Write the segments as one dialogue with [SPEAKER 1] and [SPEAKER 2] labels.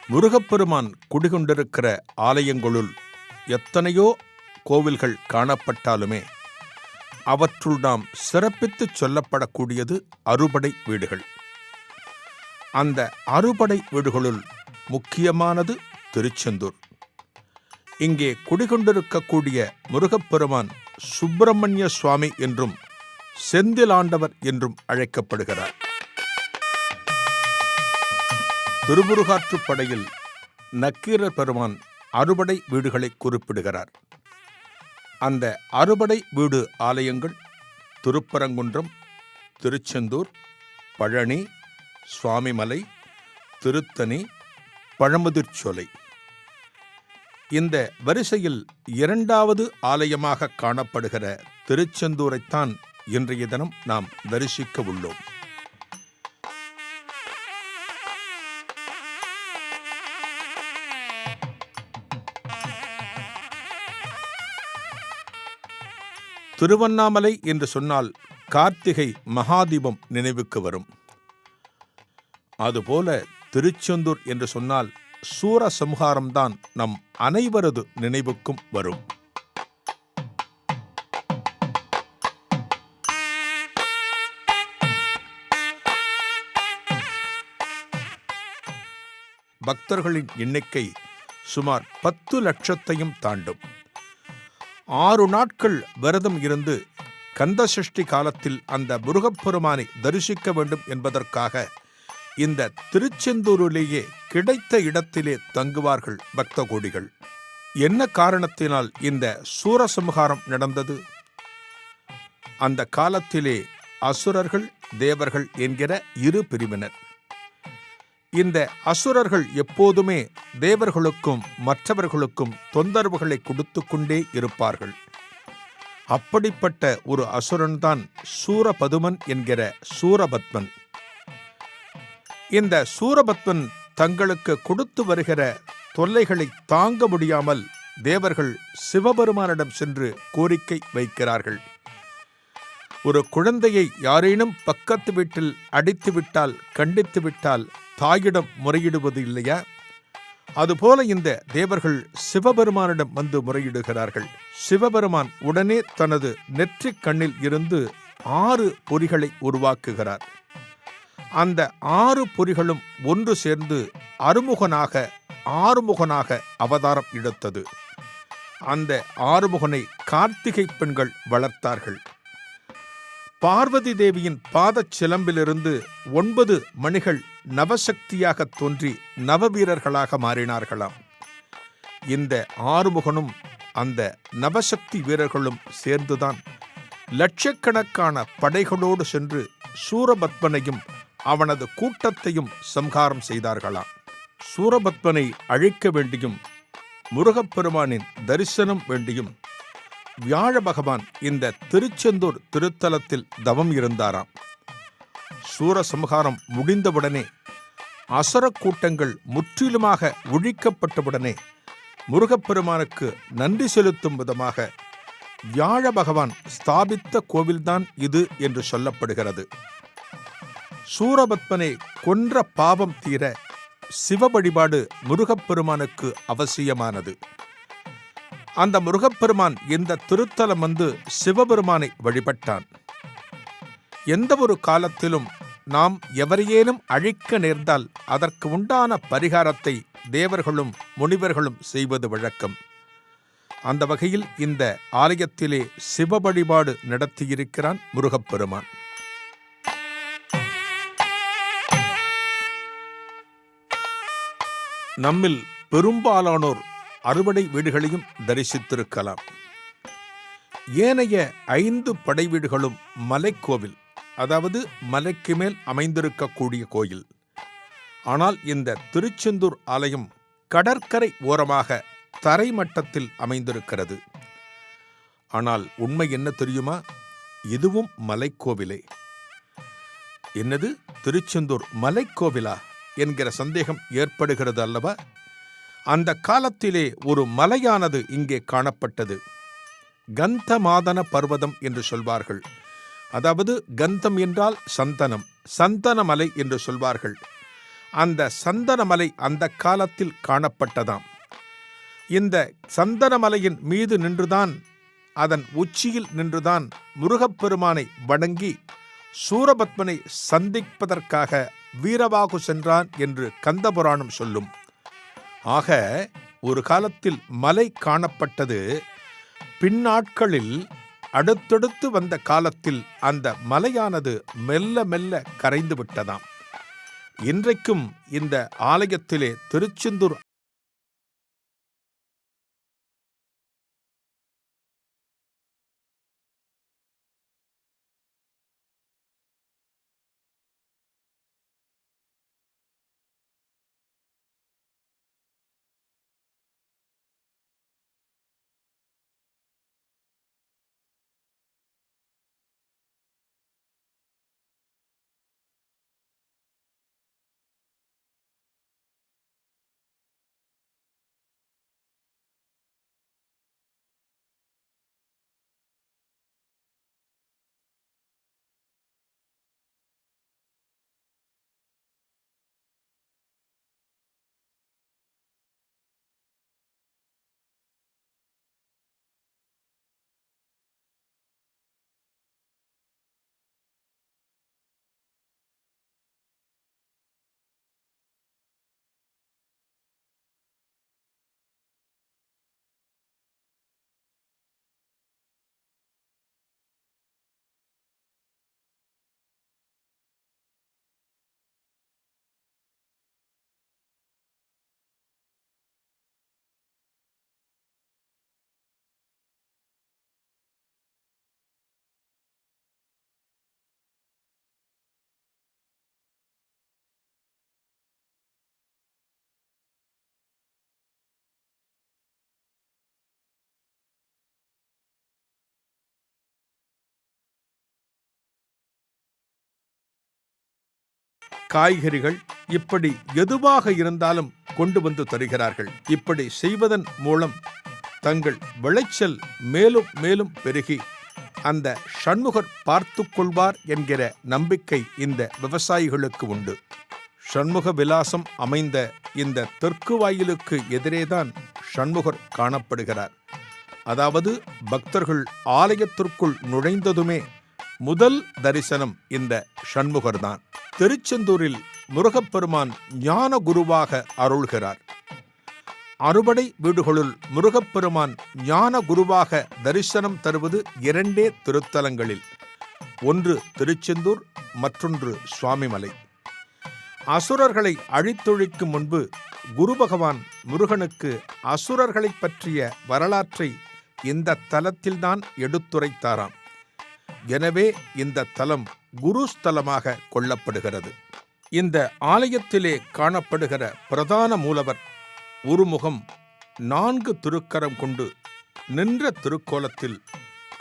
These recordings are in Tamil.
[SPEAKER 1] முருகப்பெருமான் குடிகொண்டிருக்கிற ஆலயங்களுள் எத்தனையோ கோவில்கள் காணப்பட்டாலுமே அவற்றுள் நாம் சிறப்பித்து சொல்லப்படக்கூடியது அறுபடை வீடுகள். அந்த அறுபடை வீடுகளுள் முக்கியமானது திருச்செந்தூர். இங்கே குடிகொண்டிருக்கக்கூடிய முருகப்பெருமான் சுப்பிரமணிய சுவாமி என்றும் செந்திலாண்டவர் என்றும் அழைக்கப்படுகிறார். திருமுருகாற்றுப்படையில் நக்கீரர் பெருமான் அறுபடை வீடுகளை குறிப்பிடுகிறார். அந்த அறுபடை வீடு ஆலயங்கள் திருப்பரங்குன்றம், திருச்செந்தூர், பழனி, சுவாமிமலை, திருத்தணி, பழமுதிர்ச்சோலை. இந்த வரிசையில் இரண்டாவது ஆலயமாக காணப்படுகிற திருச்செந்தூரைத்தான் இன்றைய தினம் நாம் தரிசிக்க உள்ளோம். திருவண்ணாமலை என்று சொன்னால் கார்த்திகை மகாதீபம் நினைவுக்கு வரும். அதுபோல திருச்செந்தூர் என்று சொன்னால் சூரசம்ஹாரம்தான் நம் அனைவரது நினைவுக்கும் வரும். பக்தர்களின் எண்ணிக்கை சுமார் 10 லட்சத்தையும் தாண்டும். 6 நாட்கள் விரதம் இருந்து கந்தசஷ்டி காலத்தில் அந்த முருகப்பெருமானை தரிசிக்க வேண்டும் என்பதற்காக இந்த திருச்செந்தூரிலேயே கிடைத்த இடத்திலே தங்குவார்கள் பக்த கோடிகள். என்ன காரணத்தினால் இந்த சூரசம்ஹாரம் நடந்தது? அந்த காலத்திலே அசுரர்கள், தேவர்கள் என்கிற இரு பிரிவினர். இந்த அசுரர்கள் எப்போதுமே தேவர்களுக்கும் மற்றவர்களுக்கும் தொந்தரவுகளை கொடுத்து கொண்டே இருப்பார்கள். அப்படிப்பட்ட ஒரு அசுரன்தான் சூரபதுமன் என்கிற சூரபத்மன். இந்த சூரபத்மன் தங்களுக்கு கொடுத்து வருகிற தொல்லைகளை தாங்க முடியாமல் தேவர்கள் சிவபெருமானிடம் சென்று கோரிக்கை வைக்கிறார்கள். ஒரு குழந்தையை யாரேனும் பக்கத்து வீட்டில் அடித்துவிட்டால், கண்டித்துவிட்டால் தாயிடம் முறையிடுவது இல்லையா? அதுபோல இந்த தேவர்கள் சிவபெருமானிடம் வந்து முறையிடுகிறார்கள். சிவபெருமான் உடனே தனது நெற்றிக் கண்ணில் இருந்து 6 பொறிகளை உருவாக்குகிறார். அந்த 6 பொறிகளும் ஒன்று சேர்ந்து ஆறுமுகனாக அவதாரம் எடுத்தது. அந்த ஆறுமுகனை கார்த்திகை பெண்கள் வளர்த்தார்கள். பார்வதி தேவியின் பாதச் சிலம்பிலிருந்து 9 மணிகள் நவசக்தியாக தோன்றி நவவீரர்களாக மாறினார்களாம். இந்த ஆறுமுகனும் அந்த நவசக்தி வீரர்களும் சேர்ந்துதான் லட்சக்கணக்கான படைகளோடு சென்று சூரபத்மனையும் அவனது கூட்டத்தையும் சம்ஹாரம் செய்தார்களாம். சூரபத்மனை அழிக்க வேண்டியும் முருகப்பெருமானின் தரிசனம் வேண்டியும் வியாழ பகவான் இந்த திருச்செந்தூர் திருத்தலத்தில் தவம் இருந்தாராம். சூரசம்ஹாரம் முடிந்தவுடனே, அசுர கூட்டங்கள் முற்றிலுமாக ஒழிக்கப்பட்டவுடனே முருகப்பெருமானுக்கு நன்றி செலுத்தும் விதமாக வியாழ பகவான் ஸ்தாபித்த கோவில்தான் இது என்று சொல்லப்படுகிறது. சூரபத்மனை கொன்ற பாவம் தீர சிவ வழிபாடு முருகப்பெருமானுக்கு அவசியமானது. அந்த முருகப்பெருமான் இந்த திருத்தலம் வந்து சிவபெருமானை வழிபட்டான். எந்த ஒரு காலத்திலும் நாம் எவரையேனும் அழிக்க நேர்ந்தால் அதற்கு உண்டான பரிகாரத்தை தேவர்களும் முனிவர்களும் செய்வது வழக்கம். அந்த வகையில் இந்த ஆலயத்திலே சிவ வழிபாடு நடத்தியிருக்கிறான் முருகப்பெருமான். நம்மில் பெரும்பாலானோர் அறுபடை வீடுகளையும் தரிசித்திருக்கலாம். ஏனைய 5 படை வீடுகளும் மலைக்கோவில், அதாவது மலைக்கு மேல் அமைந்திருக்கக்கூடிய கோயில். ஆனால் இந்த திருச்செந்தூர் ஆலயம் கடற்கரை ஓரமாக தரைமட்டத்தில் அமைந்திருக்கிறது. ஆனால் உண்மை என்ன தெரியுமா? இதுவும் மலைக்கோவிலே. என்னது, திருச்செந்தூர் மலைக்கோவிலா என்கிற சந்தேகம் ஏற்படுகிறது அல்லவா? அந்த காலத்திலே ஒரு மலையானது இங்கே காணப்பட்டது. கந்தமாதன பர்வதம் என்று சொல்வார்கள். அதாவது கந்தம் என்றால் சந்தனம், சந்தன மலை என்று சொல்வார்கள். அந்த சந்தனமலை அந்த காலத்தில் காணப்பட்டதாம். இந்த சந்தனமலையின் மீது நின்றுதான், அதன் உச்சியில் நின்றுதான் முருகப்பெருமானை வணங்கி சூரபத்மனை சந்திப்பதற்காக வீரவாகு சென்றான் என்று கந்தபுராணம் சொல்லும். ஆக ஒரு காலத்தில் மலை காணப்பட்டது. பின்னாட்களில் அடுத்தடுத்து வந்த காலத்தில் அந்த மலையானது மெல்ல மெல்ல கரைந்து விட்டதாம். இன்றைக்கும் இந்த ஆலயத்திலே திருச்செந்தூர் காய்கறிகள் இப்படி எதுவாக இருந்தாலும் கொண்டு வந்து தருகிறார்கள். இப்படி செய்வதன் மூலம் தங்கள் விளைச்சல் மேலும் மேலும் பெருகி அந்த சண்முகர் பார்த்து கொள்வார் என்கிற நம்பிக்கை இந்த விவசாயிகளுக்கு உண்டு. சண்முக விலாசம் அமைந்த இந்த தெற்கு வாயிலுக்கு எதிரேதான் சண்முகர் காணப்படுகிறார். அதாவது பக்தர்கள் ஆலயத்திற்குள் நுழைந்ததுமே முதல் தரிசனம் இந்த சண்முகர்தான். திருச்செந்தூரில் முருகப்பெருமான் ஞான குருவாக அருள்கிறார். அறுபடை வீடுகளுள் முருகப்பெருமான் ஞான குருவாக தரிசனம் தருவது இரண்டே திருத்தலங்களில். ஒன்று திருச்செந்தூர், மற்றொன்று சுவாமிமலை. அசுரர்களை அழித்தொழிக்கும் முன்பு குரு பகவான் முருகனுக்கு அசுரர்களை பற்றிய வரலாற்றை இந்த தலத்தில்தான் எடுத்துரைத்தாராம். எனவே இந்த தலம் குரு ஸ்தலமாக கொள்ளப்படுகிறது. இந்த ஆலயத்திலே காணப்படுகிற பிரதான மூலவர் உருமுகம் 4 திருக்கரம் கொண்டு நின்ற திருக்கோலத்தில்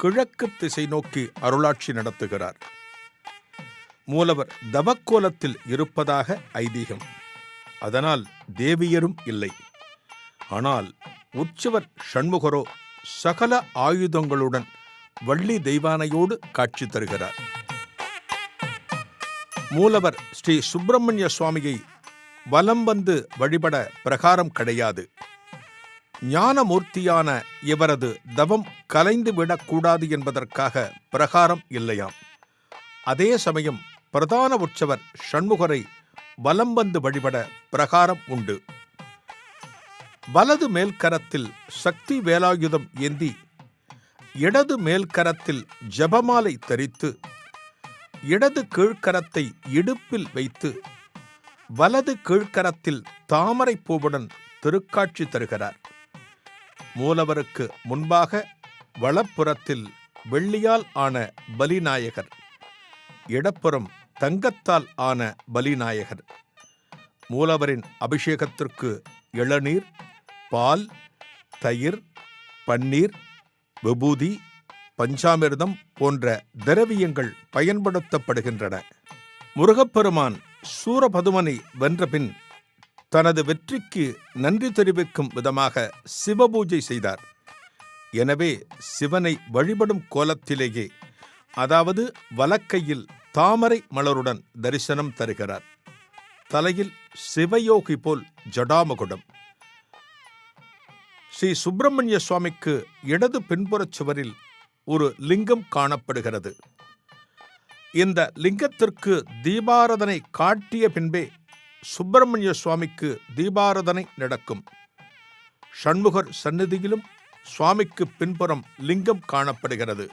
[SPEAKER 1] கிழக்கு திசை நோக்கி அருளாட்சி நடத்துகிறார். மூலவர் தவக்கோலத்தில் இருப்பதாக ஐதீகம். அதனால் தேவியரும் இல்லை. ஆனால் உற்சவர் சண்முகரோ சகல ஆயுதங்களுடன் வள்ளி தெய்வானையோடு காட்சி தருகிறார். மூலவர் ஸ்ரீ சுப்பிரமணிய சுவாமியை வலம் வந்து வழிபட பிரகாரம் கிடையாது. ஞானமூர்த்தியான இவரது தவம் கலைந்து விடக்கூடாது என்பதற்காக பிரகாரம் இல்லையாம். அதே சமயம் பிரதான உற்சவர் சண்முகரை வலம் வந்து வழிபட பிரகாரம் உண்டு. வலது மேல்கரத்தில் சக்தி வேலாயுதம் ஏந்தி, இடது மேல்கரத்தில் ஜபமாலை தரித்து, இடது கீழ்க்கரத்தை இடுப்பில் வைத்து, வலது கீழ்க்கரத்தில் தாமரை பூவுடன் திருக்காட்சி தருகிறார். மூலவருக்கு முன்பாக வலப்புறத்தில் வெள்ளியால் ஆன பலிநாயகர், இடப்புறம் தங்கத்தால் ஆன பலிநாயகர். மூலவரின் அபிஷேகத்திற்கு இளநீர், பால், தயிர், பன்னீர், விபூதி, பஞ்சாமிர்தம் போன்ற திரவியங்கள் பயன்படுத்தப்படுகின்றன. முருகப்பெருமான் சூரபதுமனை வென்றபின் தனது வெற்றிக்கு நன்றி தெரிவிக்கும் விதமாக சிவபூஜை செய்தார். எனவே சிவனை வழிபடும் கோலத்திலேயே, அதாவது வலக்கையில் தாமரை மலருடன் தரிசனம் தருகிறார். தலையில் சிவயோகி போல் ஜடாமகுடம். ஸ்ரீ சுப்பிரமணிய சுவாமிக்கு இடது பின்புறச் சுவரில் ஒரு லிங்கம் காணப்படுகிறது. இந்த லிங்கத்திற்கு தீபாராதனை காட்டிய பின்பே சுப்பிரமணிய சுவாமிக்கு தீபாராதனை நடக்கும். சண்முகர் சந்நிதியிலும் சுவாமிக்கு பின்புறம் லிங்கம் காணப்படுகிறது.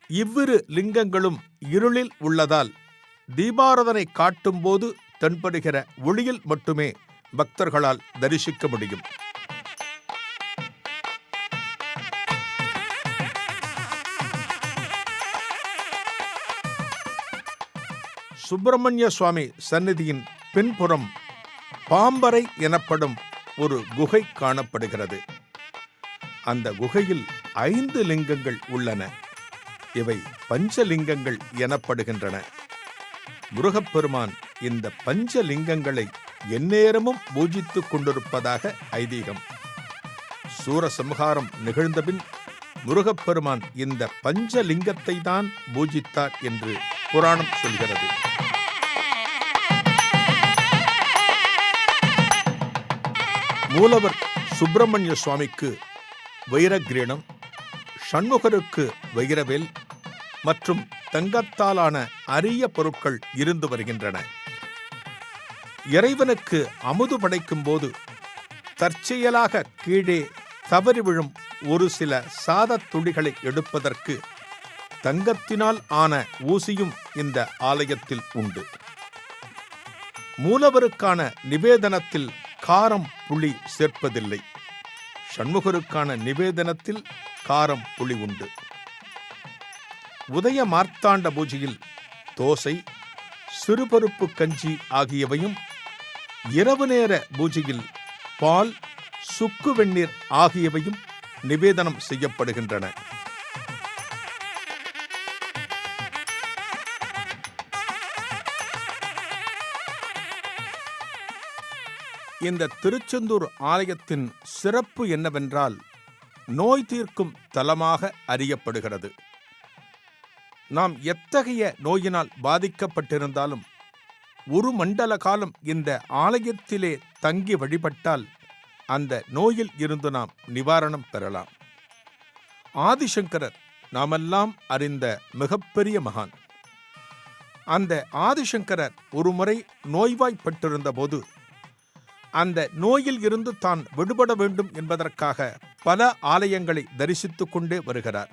[SPEAKER 1] இவ்விரு லிங்கங்களும் இருளில் உள்ளதால் தீபாராதனை காட்டும்போது தென்படுகிற ஒளியில் மட்டுமே பக்தர்களால் தரிசிக்க முடியும். சுப்பிரமணிய சுவாமி சந்நிதியின் பின்புறம் பாம்பறை எனப்படும் ஒரு குகை காணப்படுகிறது. அந்த குகையில் 5 லிங்கங்கள் உள்ளன. இவை பஞ்சலிங்கங்கள் எனப்படுகின்றன. முருகப்பெருமான் இந்த பஞ்சலிங்கங்களை எந்நேரமும் பூஜித்துக் கொண்டிருப்பதாக ஐதீகம். சூரசம்ஹாரம் நிகழ்ந்தபின் முருகப்பெருமான் இந்த பஞ்சலிங்கத்தை தான் பூஜித்தார் என்று புராணம் சொல்கிறது. மூலவர் சுப்பிரமணிய சுவாமிக்கு வைரக்கிரீடம், சண்முகருக்கு வைரவேல் மற்றும் தங்கத்தாலான அரிய பொருட்கள் இருந்து வருகின்றன. இறைவனுக்கு அமுது படைக்கும் போது தற்செயலாக கீழே தவறி விழும் ஒரு சில சாதத் துளிகளை எடுப்பதற்கு தங்கத்தினால் ஆன ஊசியும் இந்த ஆலயத்தில் உண்டு. மூலவருக்கான நிவேதனத்தில் காரம் புளி சேர்ப்பதில்லை. சண்முகருக்கான நிவேதனத்தில் காரம் புளி உண்டு. உதய மார்த்தாண்ட பூஜையில் தோசை, சிறுபருப்பு கஞ்சி ஆகியவையும், இரவு நேர பூஜையில் பால், சுக்கு வெந்நீர் ஆகியவையும் நிவேதனம் செய்யப்படுகின்றன. இந்த திருச்செந்தூர் ஆலயத்தின் சிறப்பு என்னவென்றால் நோய் தீர்க்கும் தலமாக அறியப்படுகிறது. நாம் எத்தகைய நோயினால் பாதிக்கப்பட்டிருந்தாலும் ஒரு மண்டல காலம் இந்த ஆலயத்திலே தங்கி வழிபட்டால் அந்த நோயில் இருந்து நாம் நிவாரணம் பெறலாம். ஆதிசங்கரர் நாமெல்லாம் அறிந்த மிகப்பெரிய மகான். அந்த ஆதிசங்கரர் ஒருமுறை நோய்வாய்ப்பட்டிருந்த போது அந்த நோயில் இருந்து தான் விடுபட வேண்டும் என்பதற்காக பல ஆலயங்களை தரிசித்துக் கொண்டே வருகிறார்.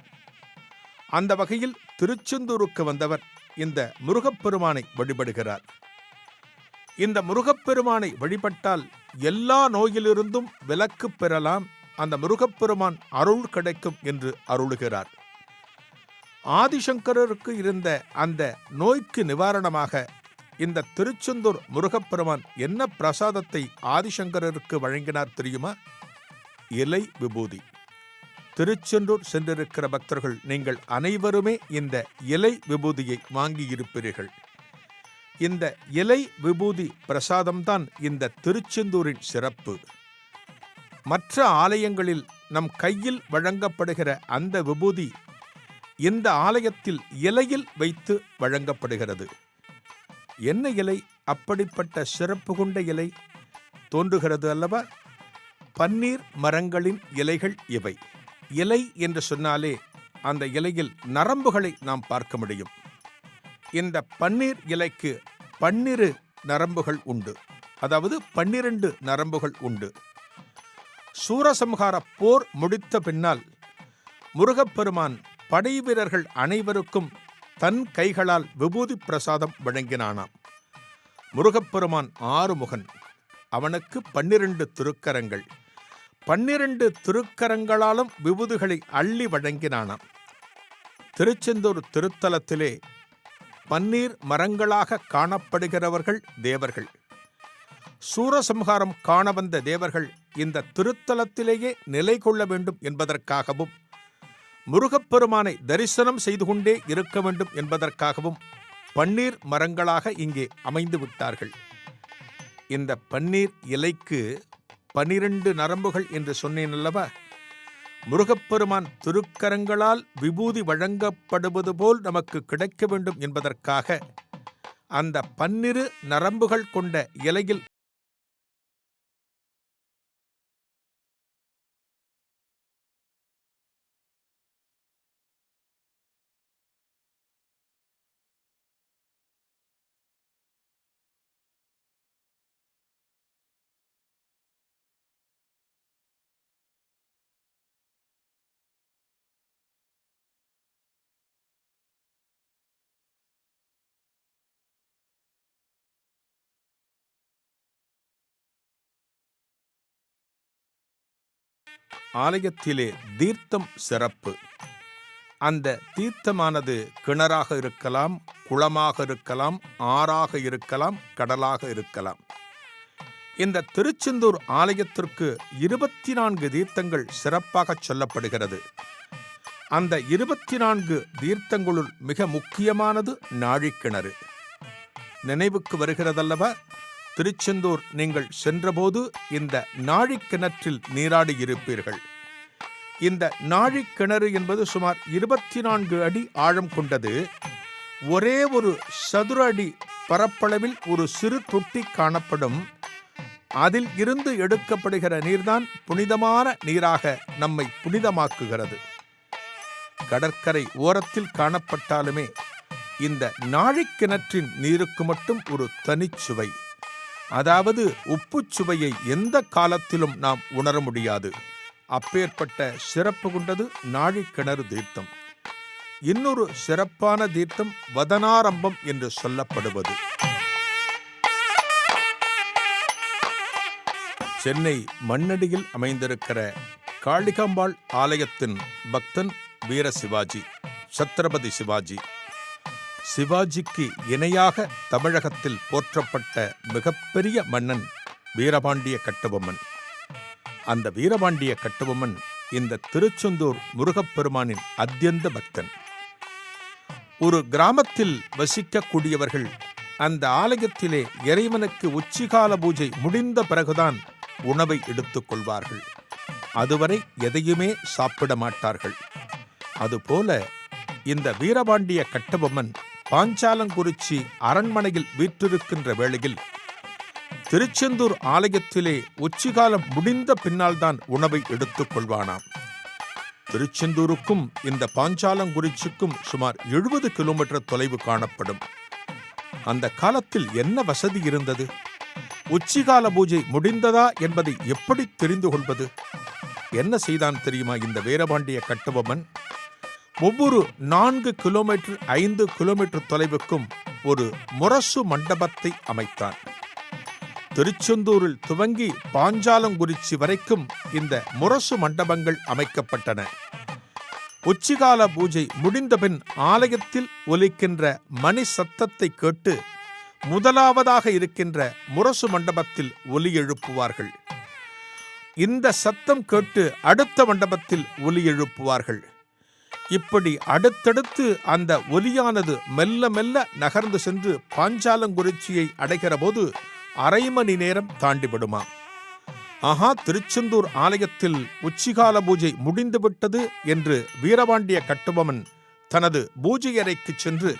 [SPEAKER 1] அந்த வகையில் திருச்செந்தூருக்கு வந்தவர் இந்த முருகப்பெருமானை வழிபடுகிறார். இந்த முருகப்பெருமானை வழிபட்டால் எல்லா நோயிலிருந்தும் விலக்கு பெறலாம், அந்த முருகப்பெருமான் அருள் கிடைக்கும் என்று அருளுகிறார். ஆதிசங்கரருக்கு இருந்த அந்த நோய்க்கு நிவாரணமாக இந்த திருச்செந்தூர் முருகப்பெருமான் என்ன பிரசாதத்தை ஆதிசங்கரருக்கு வழங்கினார் தெரியுமா? இலை விபூதி. திருச்செந்தூர் சென்றிருக்கிற பக்தர்கள் நீங்கள் அனைவருமே இந்த இலை விபூதியை வாங்கியிருப்பீர்கள். இந்த இலை விபூதி பிரசாதம்தான் இந்த திருச்செந்தூரின் சிறப்பு. மற்ற ஆலயங்களில் நம் கையில் வழங்கப்படுகிற அந்த விபூதி இந்த ஆலயத்தில் இலையில் வைத்து வழங்கப்படுகிறது. என்ன இலை அப்படிப்பட்ட சிறப்பு கொண்ட இலை தோன்றுகிறது அல்லவா? பன்னீர் மரங்களின் இலைகள் இவை. இலை என்று சொன்னாலே அந்த இலையில் நரம்புகளை நாம் பார்க்க முடியும். இந்த பன்னீர் இலைக்கு 12 நரம்புகள் உண்டு, அதாவது 12 நரம்புகள் உண்டு. சூரசம்ஹார போர் முடித்த பின்னால் முருகப்பெருமான் படை வீரர்கள் அனைவருக்கும் தன் கைகளால் விபூதி பிரசாதம் வழங்கினானாம். முருகப்பெருமான் 6 முகன், அவனுக்கு 12 திருக்கரங்கள். 12 திருக்கரங்களாலும் விபூதிகளை அள்ளி வழங்கினானாம். திருச்செந்தூர் திருத்தலத்திலே பன்னீர் மரங்களாக காணப்படுகிறவர்கள் தேவர்கள். சூரசம்ஹாரம் காண வந்த தேவர்கள் இந்த திருத்தலத்திலேயே நிலை கொள்ள வேண்டும் என்பதற்காகவும் முருகப்பெருமானை தரிசனம் செய்து கொண்டே இருக்க வேண்டும் என்பதற்காகவும் பன்னீர் மரங்களாக இங்கே அமைந்து விட்டார்கள். இந்த பன்னீர் இலைக்கு 12 நரம்புகள் என்று சொன்னேன் அல்லவா? முருகப்பெருமான் திருக்கரங்களால் விபூதி வழங்கப்படுவது போல் நமக்கு கிடைக்க வேண்டும் என்பதற்காக அந்த 12 நரம்புகள் கொண்ட இலையில் ஆலயத்திலே தீர்த்தம் சிறப்பு. அந்த தீர்த்தமானது கிணறாக இருக்கலாம், குளமாக இருக்கலாம், ஆறாக இருக்கலாம், கடலாக இருக்கலாம். இந்த திருச்செந்தூர் ஆலயத்திற்கு 24 தீர்த்தங்கள் சிறப்பாக சொல்லப்படுகிறது. அந்த 24 தீர்த்தங்களுள் மிக முக்கியமானது நாழிக்கிணறு. நினைவுக்கு வருகிறதல்லவா, திருச்செந்தூர் நீங்கள் சென்றபோது இந்த நாழிக்கிணற்றில் நீராடி இருப்பீர்கள். இந்த நாழிக்கிணறு என்பது சுமார் 24 அடி ஆழம் கொண்டது. ஒரே ஒரு சதுர அடி பரப்பளவில் ஒரு சிறு தொட்டி காணப்படும். அதில் இருந்து எடுக்கப்படுகிற நீர்தான் புனிதமான நீராக நம்மை புனிதமாக்குகிறது. கடற்கரை ஓரத்தில் காணப்பட்டாலுமே இந்த நாழிக்கிணற்றின் நீருக்கு மட்டும் ஒரு தனிச்சுவை, அதாவது உப்புச்சுவையை எந்த காலத்திலும் நாம் உணர முடியாது. அப்பேற்பட்ட சிறப்பு கொண்டது நாழிக்கிணறு தீர்த்தம். இன்னொரு சிறப்பான தீர்த்தம் வதனாரம்பம் என்று சொல்லப்படுவது. சென்னை மண்ணடியில் அமைந்திருக்கிற காளிகாம்பாள் ஆலயத்தின் பக்தன் வீர சிவாஜி, சத்ரபதி சிவாஜி. சிவாஜிக்கு இணையாக தமிழகத்தில் போற்றப்பட்ட மிகப்பெரிய மன்னன் வீரபாண்டிய கட்டபொம்மன். அந்த வீரபாண்டிய கட்டபொம்மன் இந்த திருச்செந்தூர் முருகப்பெருமானின் அத்தியந்த பக்தன். ஒரு கிராமத்தில் வசிக்கக்கூடியவர்கள் அந்த ஆலயத்திலே இறைவனுக்கு உச்சிகால பூஜை முடிந்த பிறகுதான் உணவை எடுத்துக் கொள்வார்கள். அதுவரை எதையுமே சாப்பிட மாட்டார்கள். அதுபோல இந்த வீரபாண்டிய கட்டபொம்மன் பாஞ்சாலங்குறிச்சி அரண்மனையில் வீற்றிருக்கின்ற வேளையில் திருச்செந்தூர் ஆலயத்திலே உச்சிகாலம் முடிந்த பின்னால்தான் உணவை எடுத்துக் கொள்வானாம். திருச்செந்தூருக்கும் இந்த பாஞ்சாலங்குறிச்சிக்கும் சுமார் 70 கிலோமீட்டர் தொலைவு காணப்படும். அந்த காலத்தில் என்ன வசதி இருந்தது? உச்சிகால பூஜை முடிந்ததா என்பதை எப்படி தெரிந்து கொள்வது? என்ன செய்தான் தெரியுமா இந்த வீரபாண்டிய கட்டபொம்மன்? ஒவ்வொரு 4 கிலோமீட்டர் 5 கிலோமீட்டர் தொலைவுக்கும் ஒரு முரசு மண்டபத்தை அமைத்தான். திருச்செந்தூரில் துவங்கி பாஞ்சாலங்குறிச்சி வரைக்கும் இந்த முரசு மண்டபங்கள் அமைக்கப்பட்டன. உச்சிகால பூஜை முடிந்தபின் ஆலயத்தில் ஒலிக்கின்ற மணி சத்தத்தை கேட்டு முதலாவதாக இருக்கின்ற முரசு மண்டபத்தில் ஒலி எழுப்புவார்கள். இந்த சத்தம் கேட்டு அடுத்த மண்டபத்தில் ஒலி எழுப்புவார்கள். இப்படி அடுத்தடுத்து அந்த ஒலியானது மெல்ல மெல்ல நகர்ந்து சென்று பாஞ்சாலங்குறிச்சியை அடைகிற போது அரை மணி நேரம் தாண்டிவிடுமா. ஆஹா, திருச்செந்தூர் ஆலயத்தில் உச்சிகால பூஜை முடிந்துவிட்டது என்று வீரபாண்டிய கட்டபொம்மன் தனது பூஜை அறைக்கு சென்று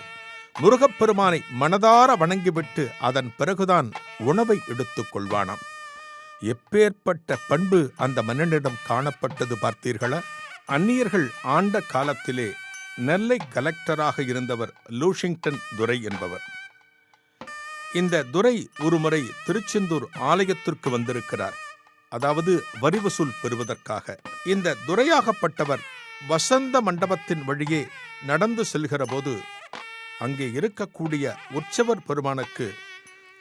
[SPEAKER 1] முருகப்பெருமானை மனதார வணங்கிவிட்டு அதன் பிறகுதான் உணவை எடுத்துக் கொள்வானாம். எப்பேற்பட்ட பண்பு அந்த மன்னனிடம் காணப்பட்டது பார்த்தீர்களா? அந்நியர்கள் ஆண்ட காலத்திலே நெல்லை கலெக்டராக இருந்தவர் லூஷிங்டன் துரை என்பவர். இந்த துரை ஒருமுறை திருச்செந்தூர் ஆலயத்திற்கு வந்திருக்கிறார், அதாவது வரி வசூல் பெறுவதற்காக. இந்த துரையாகப்பட்டவர் வசந்த மண்டபத்தின் வழியே நடந்து செல்கிற போது அங்கே இருக்கக்கூடிய உற்சவர் பெருமானுக்கு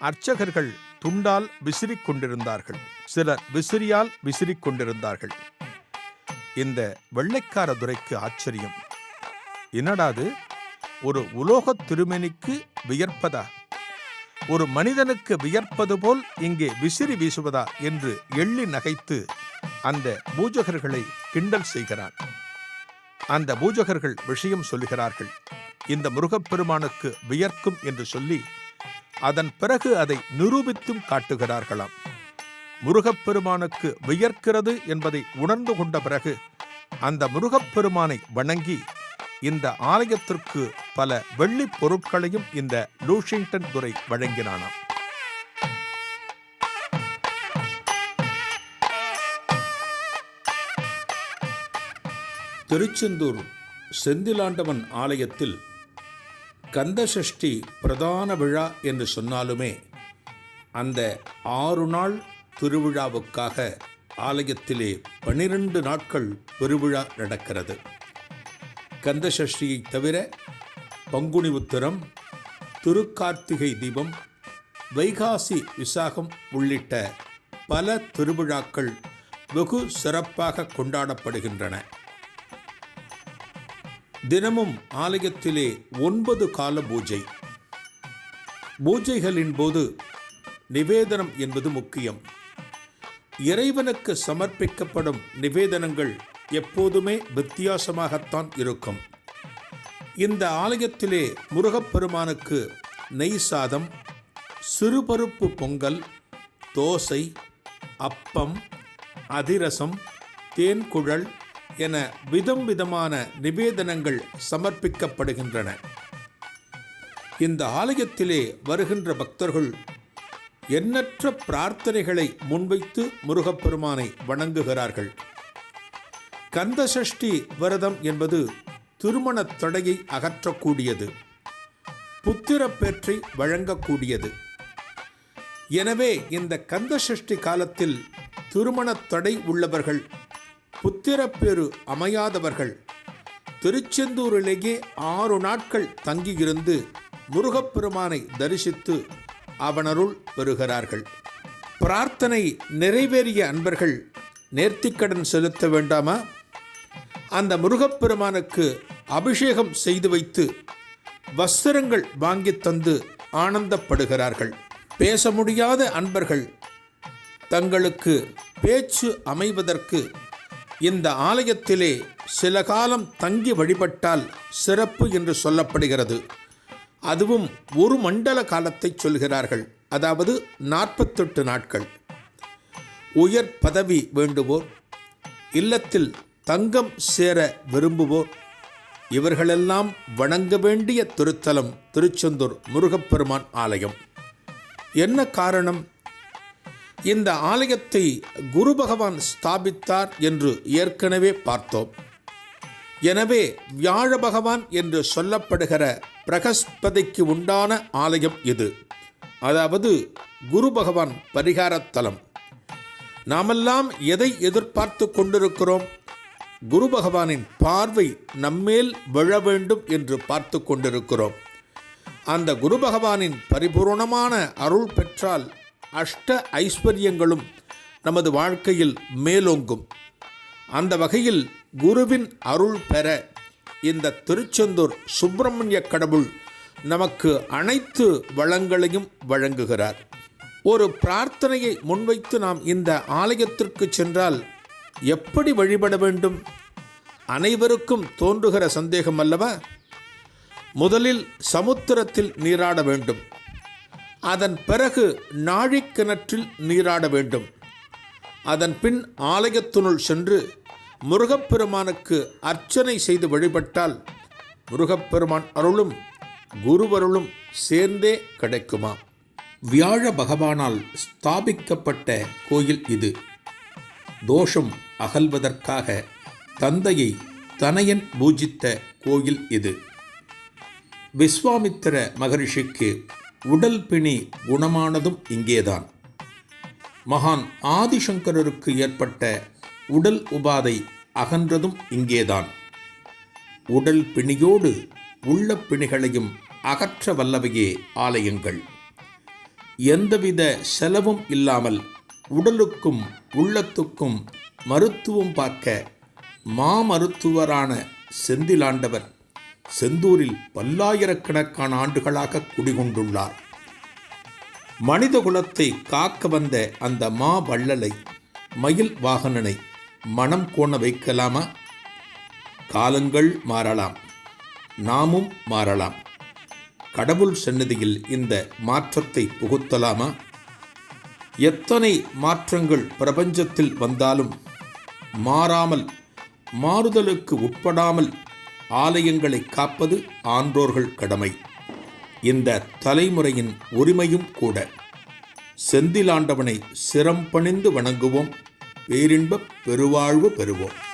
[SPEAKER 1] அர்ச்சகர்கள் துண்டால் விசிறிக் கொண்டிருந்தார்கள், சிலர் விசிறியால் விசிறிக் கொண்டிருந்தார்கள். இந்த வெள்ளைக்கார துரைக்கு ஆச்சரியம். என்னடாது, ஒரு உலோகத் திருமேனிக்கு வியர்ப்பதா? ஒரு மனிதனுக்கு வியர்ப்பது போல் இங்கே விசிறி வீசுவதா என்று எள்ளி நகைத்து அந்த பூஜகர்களை கிண்டல் செய்கிறான். அந்த பூஜகர்கள் விஷயம் சொல்லுகிறார்கள். இந்த முருகப்பெருமானுக்கு வியர்க்கும் என்று சொல்லி அதன் பிறகு அதை நிரூபித்தும் காட்டுகிறார்களாம். முருகப்பெருமானுக்கு வியர்க்கிறது என்பதை உணர்ந்து கொண்ட பிறகு அந்த முருகப்பெருமானை வணங்கி இந்த ஆலயத்திற்கு பல வெள்ளிப் பொருட்களையும் இந்த லூஷிங்டன் துரை வழங்கினானாம். திருச்செந்தூர் செந்திலாண்டவன் ஆலயத்தில் கந்தசஷ்டி பிரதான விழா என்று சொன்னாலுமே அந்த 6 நாள் திருவிழாவுக்காக ஆலயத்திலே 12 நாட்கள் பெருவிழா நடக்கிறது. கந்தசஷ்டியை தவிர பங்குனி உத்திரம், திருக்கார்த்திகை தீபம், வைகாசி விசாகம் உள்ளிட்ட பல திருவிழாக்கள் வெகு சிறப்பாக கொண்டாடப்படுகின்றன. தினமும் ஆலயத்திலே 9 கால பூஜை. பூஜைகளின் போது நிவேதனம் என்பது முக்கியம். இறைவனுக்கு சமர்ப்பிக்கப்படும் நிவேதனங்கள் எப்போதுமே வித்தியாசமாகத்தான் இருக்கும். இந்த ஆலயத்திலே முருகப்பெருமானுக்கு நெய் சாதம், சிறுபருப்பு பொங்கல், தோசை, அப்பம், அதிரசம், தேன்குழல் என விதம் விதமான நிவேதனங்கள் சமர்ப்பிக்கப்படுகின்றன. இந்த ஆலயத்திலே வருகின்ற பக்தர்கள் எண்ணற்ற பிரார்த்தனைகளை முன்வைத்து முருகப்பெருமானை வணங்குகிறார்கள். கந்தசஷ்டி விரதம் என்பது திருமண தடையை அகற்றக்கூடியது, புத்திரப்பேற்றை வழங்கக்கூடியது. எனவே இந்த கந்தசஷ்டி காலத்தில் திருமண தடை உள்ளவர்கள், புத்திரப்பேறு அமையாதவர்கள் திருச்செந்தூரிலேயே 6 நாட்கள் தங்கியிருந்து முருகப்பெருமானை தரிசித்து அவனருள் பெறுகிறார்கள். பிரார்த்தனை நிறைவேறிய அன்பர்கள் நேர்த்திக்கடன் செலுத்த வேண்டாமா? அந்த முருகப்பெருமானுக்கு அபிஷேகம் செய்து வைத்து வஸ்திரங்கள் வாங்கி தந்து ஆனந்தப்படுகிறார்கள். பேச முடியாத அன்பர்கள் தங்களுக்கு பேச்சு அமைவதற்கு இந்த ஆலயத்திலே சில காலம் தங்கி வழிபட்டால் சிறப்பு என்று சொல்லப்படுகிறது. அதுவும் 1 மண்டல காலத்தை சொல்கிறார்கள், அதாவது 48 நாட்கள். உயர் பதவி வேண்டுவோர், இல்லத்தில் தங்கம் சேர விரும்புவோர், இவர்களெல்லாம் வணங்க வேண்டிய திருத்தலம் திருச்செந்தூர் முருகப்பெருமான் ஆலயம். என்ன காரணம்? இந்த ஆலயத்தை குரு பகவான் ஸ்தாபித்தார் என்று ஏற்கனவே பார்த்தோம். எனவே வியாழ பகவான் என்று சொல்லப்படுகிற பிரகஸ்பதிக்கு உண்டான ஆலயம் இது. அதாவது குரு பகவான் பரிகாரத்தலம். நாமெல்லாம் எதை எதிர்பார்த்து கொண்டிருக்கிறோம்? குரு பகவானின் பார்வை நம்மேல் விழ வேண்டும் என்று பார்த்து கொண்டிருக்கிறோம். அந்த குரு பகவானின் பரிபூர்ணமான அருள் பெற்றால் அஷ்ட ஐஸ்வர்யங்களும் நமது வாழ்க்கையில் மேலோங்கும். அந்த வகையில் குருவின் அருள் பெற இந்த திருச்செந்தூர் சுப்பிரமணிய கடவுள் நமக்கு அனைத்து வளங்களையும் வழங்குகிறார். ஒரு பிரார்த்தனையை முன்வைத்து நாம் இந்த ஆலயத்திற்கு சென்றால் எப்படி வழிபட வேண்டும்? அனைவருக்கும் தோன்றுகிற சந்தேகம் அல்லவா? முதலில் சமுத்திரத்தில் நீராட வேண்டும். அதன் பிறகு நாழிக்கிணற்றில் நீராட வேண்டும். அதன் பின் ஆலயத்தினுள் சென்று முருகப்பெருமானுக்கு அர்ச்சனை செய்து வழிபட்டால் முருகப்பெருமான் அருளும் குருவருளும் சேர்ந்தே கிடைக்குமா? வியாழ பகவானால் ஸ்தாபிக்கப்பட்ட கோயில் இது. தோஷம் அகல்வதற்காக தந்தையை தனையன் பூஜித்த கோயில் இது. விஸ்வாமித்திர மகரிஷிக்கு உடல் பிணி குணமானதும் இங்கேதான். மகான் ஆதிசங்கரருக்கு ஏற்பட்ட உடல் உபாதை அகன்றதும் இங்கேதான். உடல் பிணியோடு உள்ள பிணிகளையும் அகற்ற வல்லவையே ஆலயங்கள். எந்தவித செலவும் இல்லாமல் உடலுக்கும் உள்ளத்துக்கும் மருத்துவம் பார்க்க மாமருத்துவரான செந்திலாண்டவர் செந்தூரில் பல்லாயிரக்கணக்கான ஆண்டுகளாக குடிகொண்டுள்ளார். மனித குலத்தை காக்க வந்த அந்த வள்ளலை, மயில் வாகனனை மனம் கோண வைக்கலாமா? காலங்கள் மாறலாம், நாமும் மாறலாம். கடவுள் சந்நிதியில் இந்த மாற்றத்தை புகுத்தலாமா? எத்தனை மாற்றங்கள் பிரபஞ்சத்தில் வந்தாலும் மாறாமல், மாறுதலுக்கு உட்படாமல் ஆலயங்களை காப்பது ஆன்றோர்கள் கடமை. இந்த தலைமுறையின் உரிமையும் கூட. செந்திலாண்டவனை சிரம் பணிந்து வணங்குவோம். பேரின்பப் பெருவாழ்வு பெறுவோம்.